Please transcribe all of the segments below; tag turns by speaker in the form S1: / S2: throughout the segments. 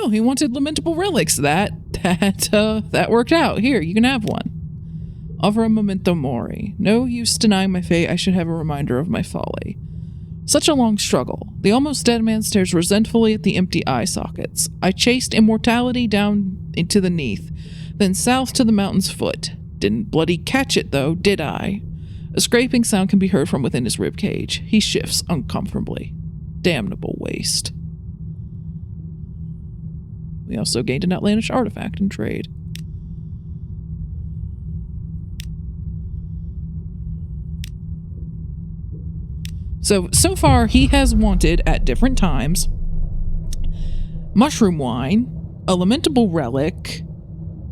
S1: Oh, he wanted lamentable relics. That worked out. Here, you can have one. Offer a memento mori. No use denying my fate. I should have a reminder of my folly. Such a long struggle. The almost dead man stares resentfully at the empty eye sockets. I chased immortality down into the neath, then south to the mountain's foot. Didn't bloody catch it, though, did I? A scraping sound can be heard from within his ribcage. He shifts uncomfortably. Damnable waste. We also gained an outlandish artifact in trade. So far, he has wanted, at different times, mushroom wine, a lamentable relic,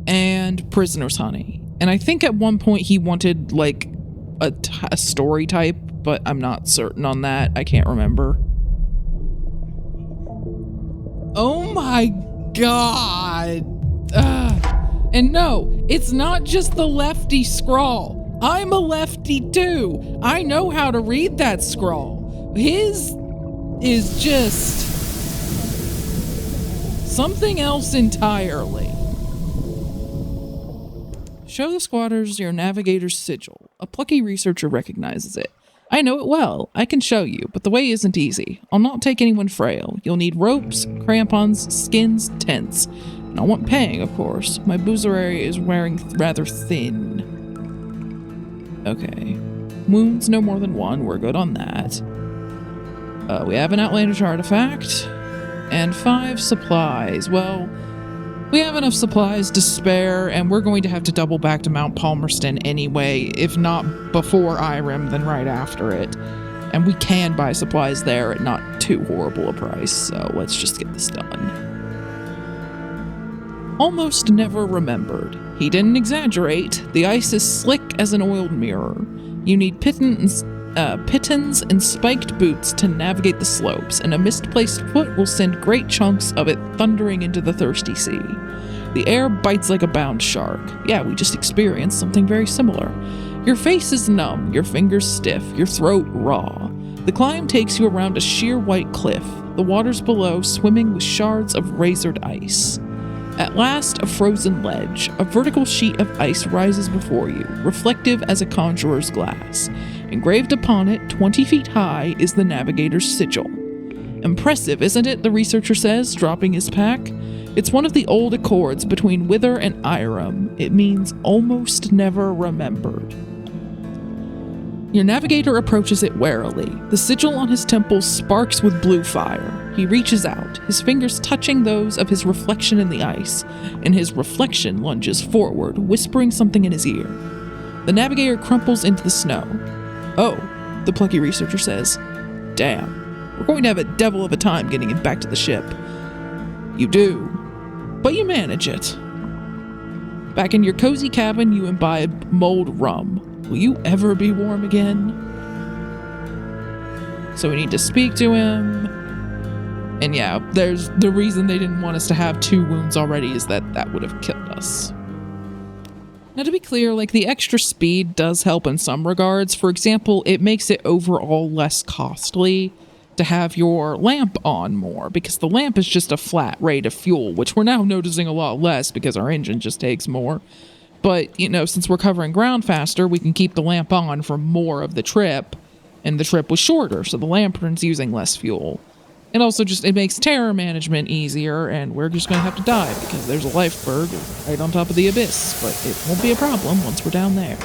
S1: and prisoner's honey. And I think at one point he wanted, like, a story type, but I'm not certain on that. I can't remember. Oh my god! And no, it's not just the lefty scrawl. I'm a lefty too. I know how to read that scrawl. His is just something else entirely. Show the squatters your navigator's sigil. A plucky researcher recognizes it. I know it well. I can show you, but the way isn't easy. I'll not take anyone frail. You'll need ropes, crampons, skins, tents. And I want paying, of course. My boozerary is wearing rather thin. Okay. Wounds no more than one. We're good on that. We have an outlandish artifact. And 5 supplies. Well, we have enough supplies to spare, and we're going to have to double back to Mount Palmerston anyway, if not before Irem, then right after it. And we can buy supplies there at not too horrible a price, so let's just get this done. Almost never remembered. He didn't exaggerate. The ice is slick as an oiled mirror. You need pitons and spiked boots to navigate the slopes, and a misplaced foot will send great chunks of it thundering into the thirsty sea. The air bites like a bound shark. Yeah, we just experienced something very similar. Your face is numb, your fingers stiff, your throat raw. The climb takes you around a sheer white cliff, the waters below swimming with shards of razored ice. At last, a frozen ledge, a vertical sheet of ice rises before you, reflective as a conjurer's glass. Engraved upon it, 20 feet high, is the navigator's sigil. Impressive, isn't it? The researcher says, dropping his pack. It's one of the old accords between Wither and Irem. It means almost never remembered. Your navigator approaches it warily. The sigil on his temples sparks with blue fire. He reaches out, his fingers touching those of his reflection in the ice, and his reflection lunges forward, whispering something in his ear. The navigator crumples into the snow. Oh, the plucky researcher says. Damn, we're going to have a devil of a time getting him back to the ship. You do, but you manage it. Back in your cozy cabin, you imbibe mulled rum. Will you ever be warm again? So we need to speak to him. And yeah, there's the reason they didn't want us to have 2 wounds already is that would have killed us. Now to be clear, like the extra speed does help in some regards. For example, it makes it overall less costly to have your lamp on more because the lamp is just a flat rate of fuel, which we're now noticing a lot less because our engine just takes more. But, you know, since we're covering ground faster, we can keep the lamp on for more of the trip, and the trip was shorter, so the lantern's using less fuel. And also it makes terror management easier, and we're just going to have to dive because there's a lifeberg right on top of the abyss, but it won't be a problem once we're down there.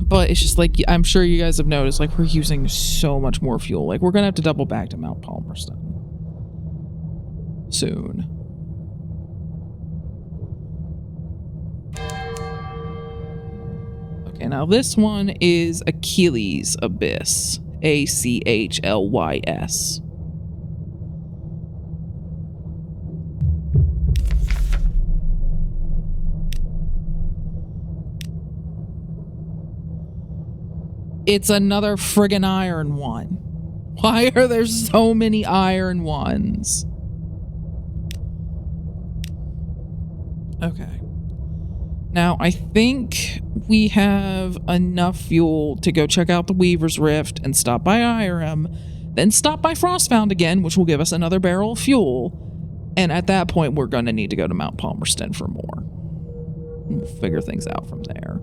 S1: But it's just like, I'm sure you guys have noticed, like, we're using so much more fuel. Like, we're going to have to double back to Mount Palmerston soon. Okay, now this one is Achilles Abyss. Achlys. It's another friggin' iron one. Why are there so many iron ones? Okay. Now, I think we have enough fuel to go check out the Weaver's Rift and stop by Irem, Then stop by Frostbound again, which will give us another barrel of fuel. And at that point, we're going to need to go to Mount Palmerston for more. We'll figure things out from there.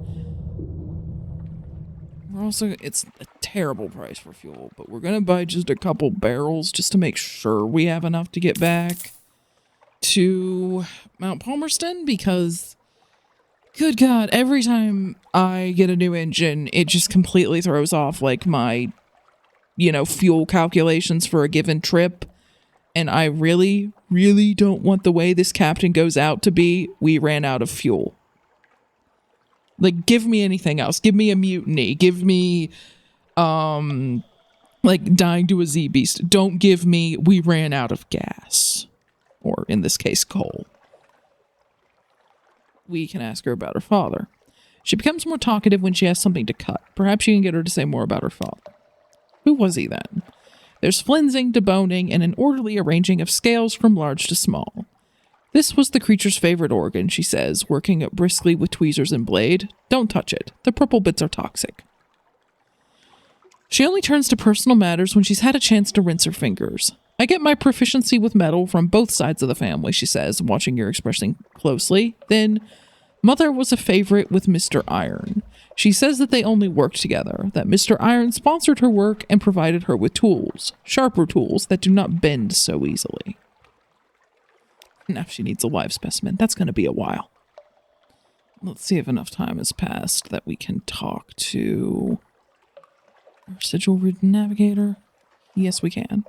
S1: We're also, it's a terrible price for fuel, but we're going to buy just a couple barrels just to make sure we have enough to get back to Mount Palmerston, because, good God, every time I get a new engine, it just completely throws off, like, my, you know, fuel calculations for a given trip. And I really, really don't want the way this captain goes out to be, we ran out of fuel. Like, give me anything else. Give me a mutiny. Give me, like, dying to a Z-Beast. Don't give me, we ran out of gas. Or, in this case, coal. We can ask her about her father. She becomes more talkative when she has something to cut. Perhaps you can get her to say more about her father. Who was he then? There's flensing, deboning, and an orderly arranging of scales from large to small. This was the creature's favorite organ, she says, working briskly with tweezers and blade. Don't touch it. The purple bits are toxic. She only turns to personal matters when she's had a chance to rinse her fingers. I get my proficiency with metal from both sides of the family, she says, watching your expression closely. Then, Mother was a favorite with Mr. Iron. She says that they only worked together, that Mr. Iron sponsored her work and provided her with tools, sharper tools that do not bend so easily. Now she needs a live specimen. That's going to be a while. Let's see if enough time has passed that we can talk to our sigil-ridden navigator. Yes, we can.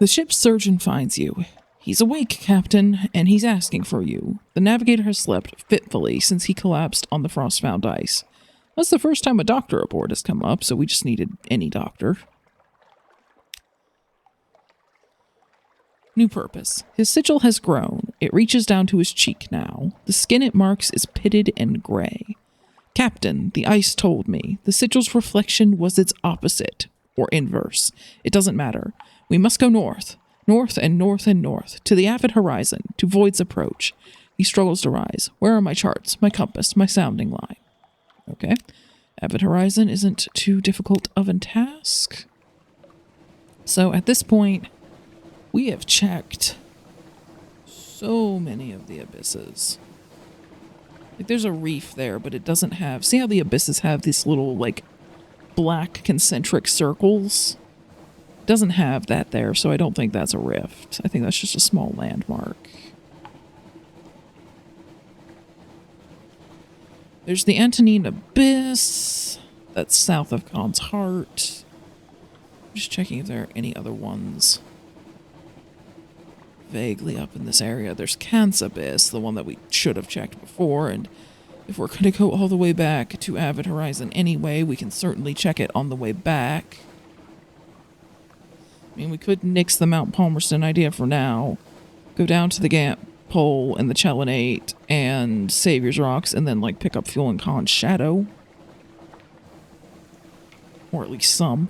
S1: The ship's surgeon finds you. He's awake, Captain, and he's asking for you. The navigator has slept fitfully since he collapsed on the frost-bound ice. That's the first time a doctor aboard has come up, so we just needed any doctor. New purpose. His sigil has grown. It reaches down to his cheek now. The skin it marks is pitted and gray. Captain, the ice told me. The sigil's reflection was its opposite, or inverse. It doesn't matter. We must go north. North and north and north, to the avid horizon, to Void's approach. He struggles to rise. Where are my charts, my compass, my sounding line? Okay. Avid horizon isn't too difficult of a task. So at this point, we have checked so many of the abysses. Like, there's a reef there, but it doesn't have... See how the abysses have these little, like, black concentric circles? Doesn't have that there, so I don't think that's a rift. I think that's just a small landmark. There's the Antonine Abyss. That's south of Khan's Heart. I'm just checking if there are any other ones vaguely up in this area. There's Khan's Abyss, the one that we should have checked before, and if we're going to go all the way back to Avid Horizon anyway, we can certainly check it on the way back. I mean, we could nix the Mount Palmerston idea for now. Go down to the Gant Pole and the Chelinate and Savior's Rocks and then, like, pick up fuel in Khan's Shadow. Or at least some.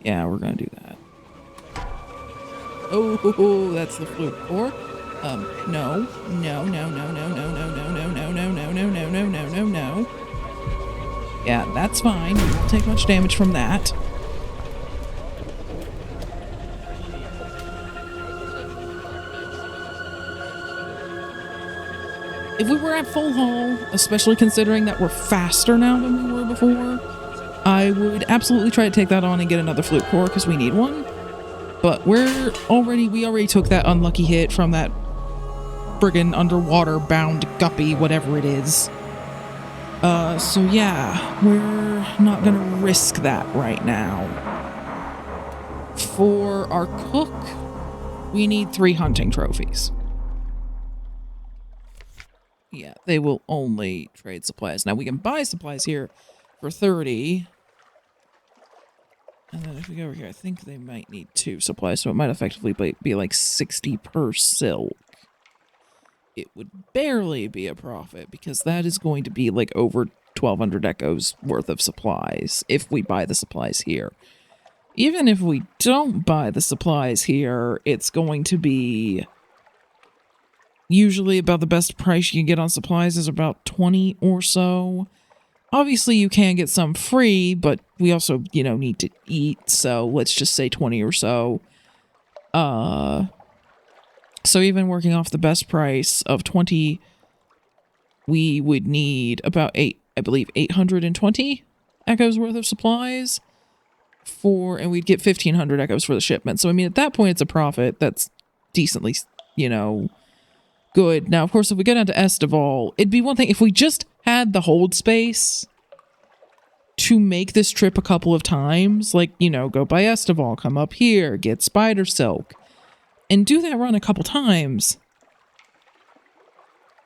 S1: Yeah, we're gonna do that. Oh, that's the fluke core. No. Yeah, that's fine. We won't take much damage from that. If we were at full haul, especially considering that we're faster now than we were before, I would absolutely try to take that on and get another flute core because we need one. But we already took that unlucky hit from that friggin' underwater bound guppy, whatever it is. So yeah, we're not gonna risk that right now. For our cook, we need 3 hunting trophies. Yeah, they will only trade supplies. Now we can buy supplies here for 30. And then if we go over here, I think they might need 2 supplies, so it might effectively be like 60 per silk. It would barely be a profit, because that is going to be like over 1,200 echoes worth of supplies, if we buy the supplies here. Even if we don't buy the supplies here, it's going to be... Usually about the best price you can get on supplies is about 20 or so. Obviously, you can get some free, but we also, you know, need to eat. So let's just say 20 or so. So even working off the best price of 20, we would need about 820 echoes worth of supplies and we'd get 1,500 echoes for the shipment. So, I mean, at that point, it's a profit that's decently, you know, good. Now, of course, if we go down to Estival, it'd be one thing if we just had the hold space to make this trip a couple of times, like, you know, go by Estival, come up here, get spider silk, and do that run a couple times,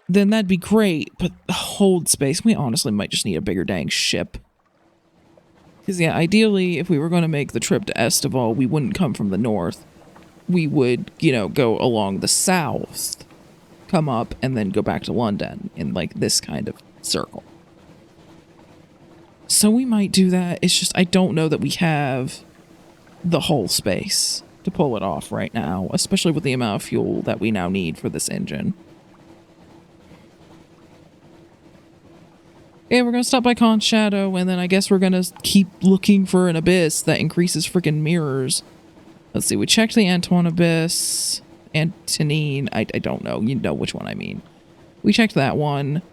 S1: then that'd be great. But the hold space, we honestly might just need a bigger dang ship. Because, yeah, ideally, if we were going to make the trip to Estival, we wouldn't come from the north. We would, you know, go along the south, come up, and then go back to London in, like, this kind of circle. So we might do that. It's just, I don't know that we have the whole space to pull it off right now, especially with the amount of fuel that we now need for this engine. Yeah, we're going to stop by Con's Shadow, and then I guess we're going to keep looking for an abyss that increases freaking mirrors. Let's see, we checked the Antoine Abyss. Antonine, I don't know. You know which one I mean. We checked that one.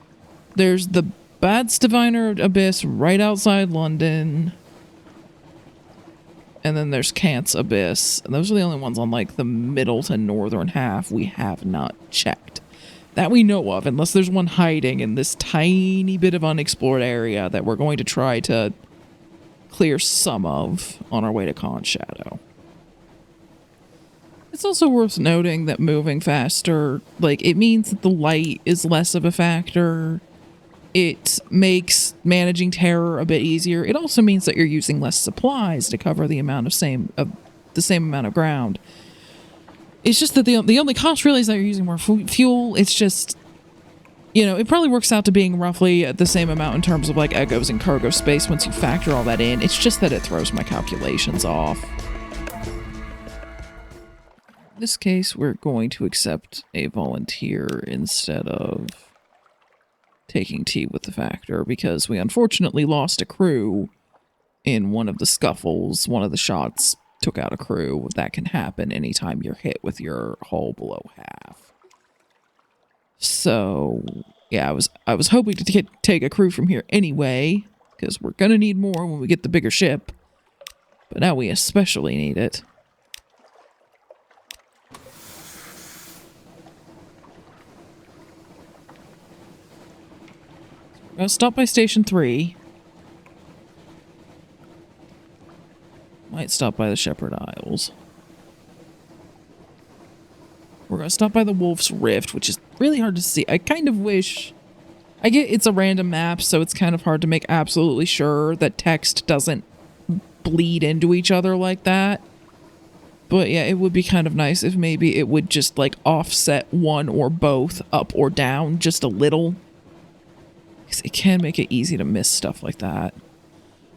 S1: There's the Bats Diviner Abyss right outside London. And then there's Kant's Abyss. And those are the only ones on, like, the middle to northern half we have not checked. That we know of, unless there's one hiding in this tiny bit of unexplored area that we're going to try to clear some of on our way to Con's Shadow. It's also worth noting that moving faster, like, it means that the light is less of a factor. It makes managing terror a bit easier. It also means that you're using less supplies to cover the same amount of ground. It's just that the only cost really is that you're using more fuel. It's just, you know, it probably works out to being roughly at the same amount in terms of, like, echoes and cargo space once you factor all that in. It's just that it throws my calculations off. In this case, we're going to accept a volunteer instead of taking tea with the factor, because we unfortunately lost a crew in one of the scuffles. One of the shots took out a crew. That can happen anytime you're hit with your hull below half. So, yeah, I was hoping to take a crew from here anyway, because we're gonna need more when we get the bigger ship. But now we especially need it. We're gonna stop by Station 3. Might stop by the Shepherd Isles. We're going to stop by the Wolf's Rift, which is really hard to see. I kind of wish... I get it's a random map, so it's kind of hard to make absolutely sure that text doesn't bleed into each other like that. But yeah, it would be kind of nice if maybe it would just, like, offset one or both up or down just a little. Because it can make it easy to miss stuff like that.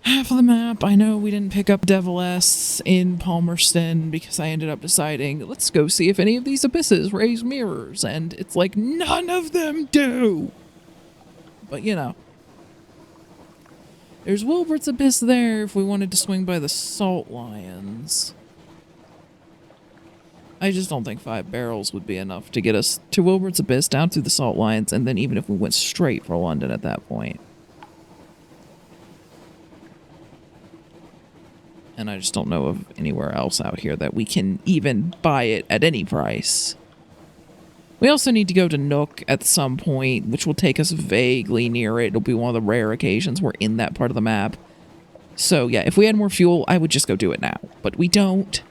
S1: Half of the map, I know we didn't pick up Devil S in Palmerston because I ended up deciding, let's go see if any of these abysses raise mirrors, and it's like, none of them do! But, you know. There's Wilbert's Abyss there if we wanted to swing by the Salt Lions. I just don't think 5 barrels would be enough to get us to Wilbert's Abyss, down through the Salt Lions, and then even if we went straight for London at that point. And I just don't know of anywhere else out here that we can even buy it at any price. We also need to go to Nook at some point, which will take us vaguely near it. It'll be one of the rare occasions we're in that part of the map. So yeah, if we had more fuel, I would just go do it now. But we don't.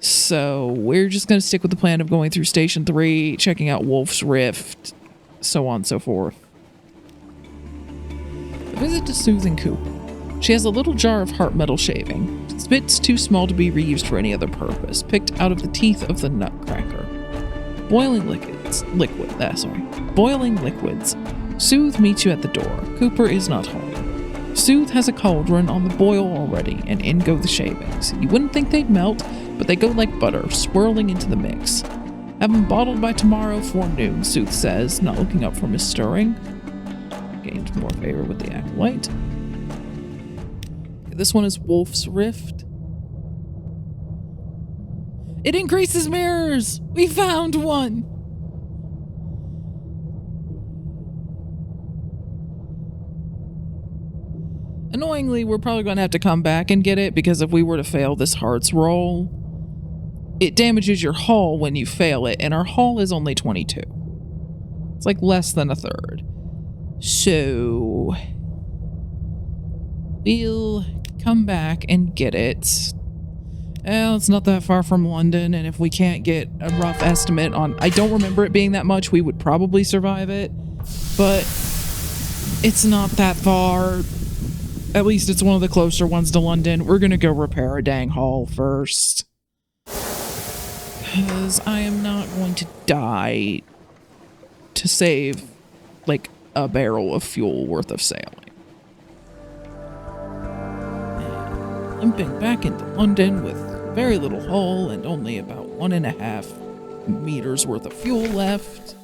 S1: So we're just going to stick with the plan of going through Station 3, checking out Wolf's Rift, so on and so forth. A visit to Susan Coop. She has a little jar of heart metal shaving. Spits too small to be reused for any other purpose, picked out of the teeth of the nutcracker. Boiling liquids. Soothe meets you at the door. Cooper is not home. Soothe has a cauldron on the boil already, and in go the shavings. You wouldn't think they'd melt, but they go like butter, swirling into the mix. Have them bottled by tomorrow forenoon, Soothe says, not looking up from his stirring. gained more favor with the Acolyte. Okay, this one is Wolf's Rift. It increases mirrors! We found one! Annoyingly, we're probably going to have to come back and get it, because if we were to fail this hearts roll, it damages your hull when you fail it, and our hull is only 22. It's like less than a third. So we'll come back and get it. Well, it's not that far from London, and if we can't get a rough estimate on... I don't remember it being that much. We would probably survive it, but it's not that far. At least it's one of the closer ones to London. We're gonna go repair a dang hull first, because I am not going to die to save, like, a barrel of fuel worth of sailing. And limping back into London with very little hull and only about 1.5 meters worth of fuel left.